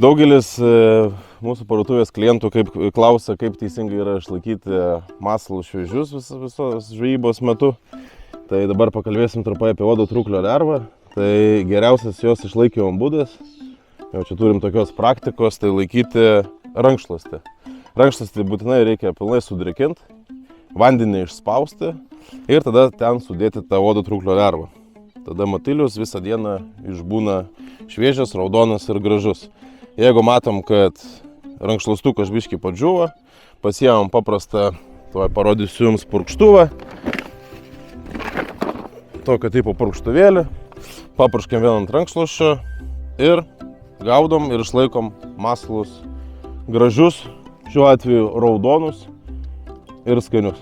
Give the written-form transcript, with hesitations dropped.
Daugelis mūsų parduotuvės klientų klausia, kaip teisingai yra išlaikyti masalus šviežius visos žvejybos metu. Tai dabar pakalbėsim trumpai apie uodo trūklio lervą. Tai geriausias jos išlaikymo būdas, jau čia turim tokios praktikos, tai laikyti rankšluostį. Rankšluostį būtinai reikia pilnai sudrėkinti, vandenį išspausti ir tada ten sudėti tą uodo trūklio lervą. Tada matilius visą dieną išbūna šviežias, raudonas ir gražus. Jeigu matom, kad rankšluostukas biškį padžiuvo, pasiėmam paprastą, parodysiu jums purkštuvą, tokio tipo purkštuvėlį, papurškiam vėl ant rankšluosčio ir gaudom ir išlaikom masalus gražius, šiuo atveju raudonus ir skanius.